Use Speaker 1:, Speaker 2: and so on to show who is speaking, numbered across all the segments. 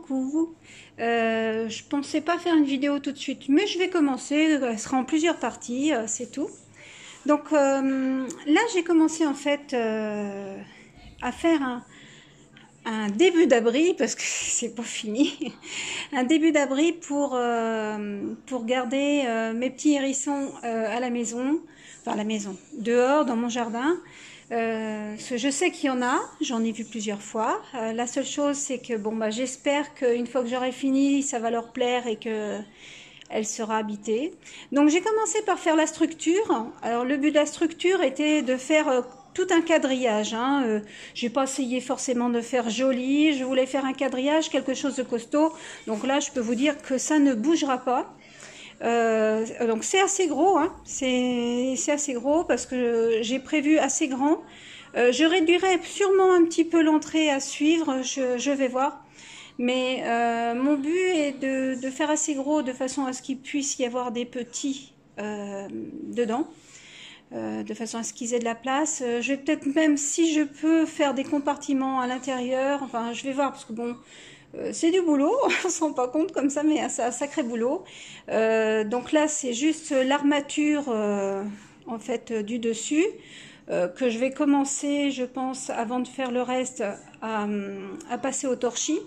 Speaker 1: coucou. Je pensais pas faire une vidéo tout de suite, mais je vais commencer. Elle sera en plusieurs parties, c'est tout. Donc là, j'ai commencé en fait à faire un début d'abri, parce que c'est pas fini, un début d'abri pour garder mes petits hérissons à la maison, enfin à la maison, dehors, dans mon jardin. Je sais qu'il y en a, j'en ai vu plusieurs fois. La seule chose, c'est que bon, bah, j'espère qu'une fois que j'aurai fini, ça va leur plaire et que elle sera habitée. Donc j'ai commencé par faire la structure. Alors le but de la structure était de faire tout un quadrillage. Hein. J'ai pas essayé forcément de faire joli. Je voulais faire un quadrillage, quelque chose de costaud. Donc là, je peux vous dire que ça ne bougera pas. Donc c'est assez gros, hein. C'est assez gros parce que j'ai prévu assez grand. Je réduirai sûrement un petit peu l'entrée à suivre, je vais voir. Mais mon but est de faire assez gros de façon à ce qu'il puisse y avoir des petits dedans. De façon à ce qu'ils aient de la place. Je vais peut-être même, si je peux, faire des compartiments à l'intérieur. Enfin, je vais voir parce que bon... c'est du boulot, on se rend pas compte comme ça, mais c'est un sacré boulot. Donc là, c'est juste l'armature en fait du dessus que je vais commencer, je pense, avant de faire le reste, à passer au torchis.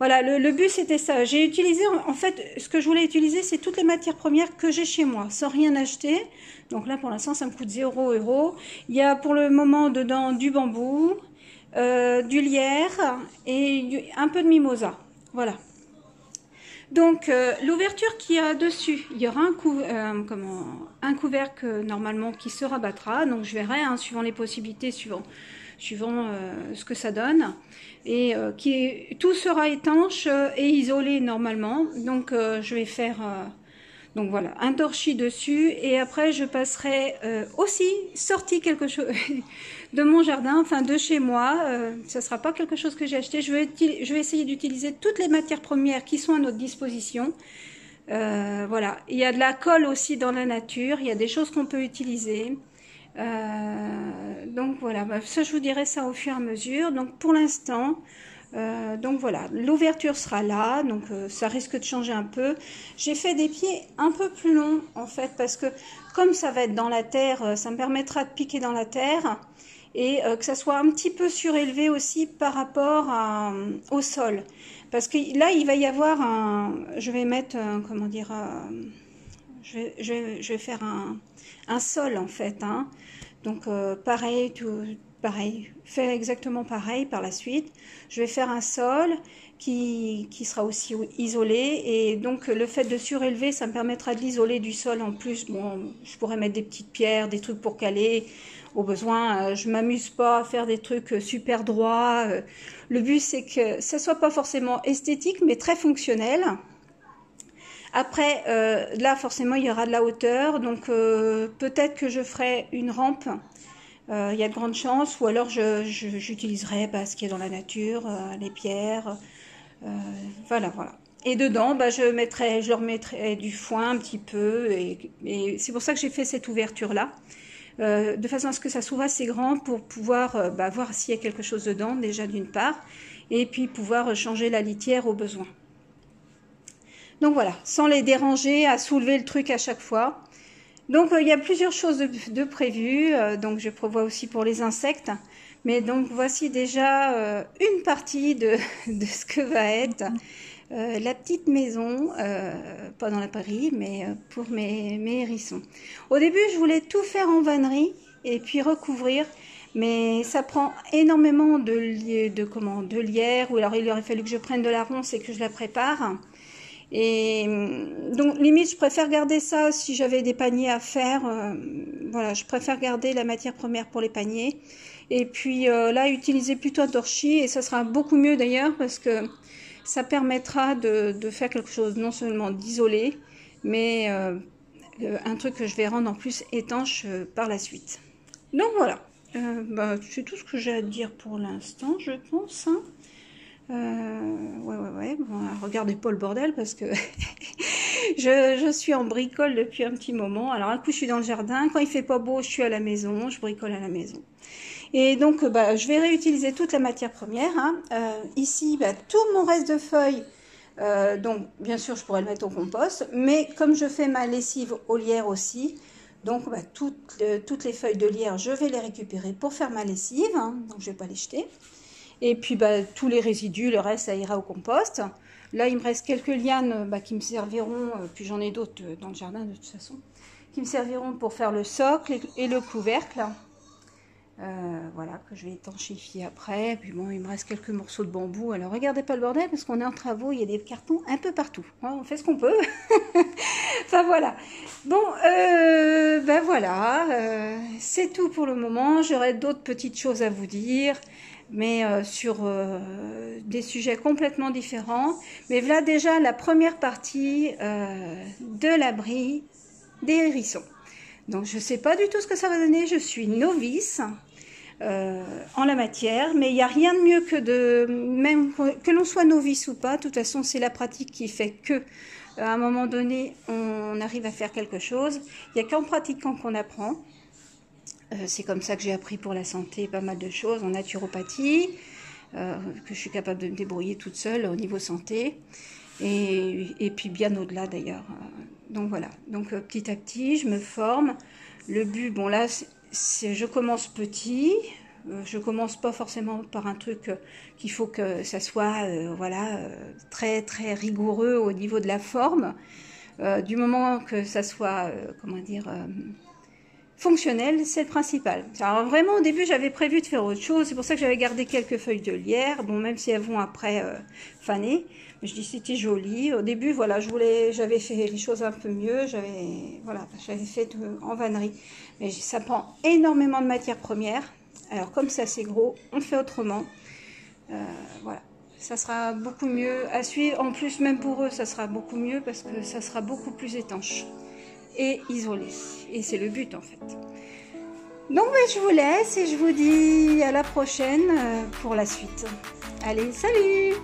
Speaker 1: Voilà, le but c'était ça. J'ai utilisé, en fait, ce que je voulais utiliser, c'est toutes les matières premières que j'ai chez moi, sans rien acheter. Donc là, pour l'instant, ça me coûte 0 €. Il y a pour le moment dedans du bambou, du lierre et un peu de mimosa. Voilà. Donc l'ouverture qu'il y a dessus, il y aura un couvercle normalement qui se rabattra. Donc je verrai, hein, suivant les possibilités, suivant ce que ça donne. Et tout sera étanche et isolé normalement. Donc je vais faire... donc voilà, un torchis dessus et après je passerai aussi sorti quelque chose de mon jardin, enfin de chez moi. Ça sera pas quelque chose que j'ai acheté. Je vais essayer d'utiliser toutes les matières premières qui sont à notre disposition. Voilà, il y a de la colle aussi dans la nature, il y a des choses qu'on peut utiliser. Donc voilà, ça je vous dirai ça au fur et à mesure. Donc pour l'instant... donc voilà, l'ouverture sera là, donc ça risque de changer un peu. J'ai fait des pieds un peu plus longs en fait, parce que comme ça va être dans la terre, ça me permettra de piquer dans la terre et que ça soit un petit peu surélevé aussi par rapport au sol. Parce que là, il va y avoir je vais mettre, comment dire, je vais faire un sol en fait. Hein. Donc pareil, pareil, faire exactement pareil par la suite. Je vais faire un sol qui sera aussi isolé et donc le fait de surélever, ça me permettra de l'isoler du sol en plus. Bon, je pourrais mettre des petites pierres, des trucs pour caler au besoin. Je m'amuse pas à faire des trucs super droits. Le but c'est que ça soit pas forcément esthétique mais très fonctionnel. Après, là forcément il y aura de la hauteur, donc peut-être que je ferai une rampe. Il y a de grandes chances, ou alors j'utiliserai ce qu'il y a dans la nature, les pierres, voilà. Et dedans, je leur mettrai du foin un petit peu, et c'est pour ça que j'ai fait cette ouverture-là, de façon à ce que ça s'ouvre assez grand pour pouvoir voir s'il y a quelque chose dedans, déjà d'une part, et puis pouvoir changer la litière au besoin. Donc voilà, sans les déranger à soulever le truc à chaque fois. Donc il y a plusieurs choses de prévues, donc je prévois aussi pour les insectes, mais donc voici déjà une partie de ce que va être la petite maison, pas dans la prairie, mais pour mes hérissons. Au début je voulais tout faire en vannerie et puis recouvrir, mais ça prend énormément de lierre, ou alors il aurait fallu que je prenne de la ronce et que je la prépare. Et donc limite je préfère garder ça si j'avais des paniers à faire, voilà, je préfère garder la matière première pour les paniers et puis là utiliser plutôt un torchis, et ça sera beaucoup mieux d'ailleurs parce que ça permettra de faire quelque chose non seulement d'isolé mais un truc que je vais rendre en plus étanche par la suite. Donc voilà, c'est tout ce que j'ai à dire pour l'instant, je pense, hein. Ouais. Bon, regardez pas le bordel parce que je suis en bricole depuis un petit moment. Alors un coup je suis dans le jardin, quand il fait pas beau je suis à la maison, je bricole à la maison. Et donc je vais réutiliser toute la matière première. Hein. Ici tout mon reste de feuilles, Donc, bien sûr, je pourrais le mettre au compost. Mais comme je fais ma lessive au lierre aussi, donc bah, toutes les feuilles de lierre, je vais les récupérer pour faire ma lessive. Hein, donc, je ne vais pas les jeter. Et puis, bah, tous les résidus, le reste, ça ira au compost. Là, il me reste quelques lianes bah, qui me serviront, puis j'en ai d'autres dans le jardin de toute façon, qui me serviront pour faire le socle et le couvercle. Voilà, que je vais étanchéifier après. Puis bon, il me reste quelques morceaux de bambou. Alors, regardez pas le bordel, parce qu'on est en travaux, il y a des cartons un peu partout. Hein, on fait ce qu'on peut. Enfin, voilà. Bon, ben voilà. C'est tout pour le moment. J'aurai d'autres petites choses à vous dire, mais sur des sujets complètement différents. Mais voilà déjà la première partie de l'abri des hérissons. Donc, je ne sais pas du tout ce que ça va donner. Je suis novice en la matière, mais il n'y a rien de mieux que même que l'on soit novice ou pas. De toute façon, c'est la pratique qui fait que, à un moment donné, on arrive à faire quelque chose. Il n'y a qu'en pratiquant qu'on apprend. C'est comme ça que j'ai appris pour la santé pas mal de choses en naturopathie, que je suis capable de me débrouiller toute seule au niveau santé, et puis bien au-delà d'ailleurs. Donc voilà, donc petit à petit, je me forme. Le but, bon là, je commence petit. Je commence pas forcément par un truc qu'il faut que ça soit voilà, très très rigoureux au niveau de la forme. Du moment que ça soit, comment dire, fonctionnel, c'est le principal. Alors vraiment, au début, j'avais prévu de faire autre chose. C'est pour ça que j'avais gardé quelques feuilles de lierre. Bon, même si elles vont après faner. Mais je dis c'était joli. Au début, voilà, j'avais fait les choses un peu mieux. J'avais fait en vannerie. Mais ça prend énormément de matières premières. Alors comme ça, c'est gros, on fait autrement. Voilà. Ça sera beaucoup mieux à suivre. En plus, même pour eux, ça sera beaucoup mieux parce que ça sera beaucoup plus étanche et isolé. Et c'est le but en fait. Donc je vous laisse et je vous dis à la prochaine pour la suite. Allez, salut!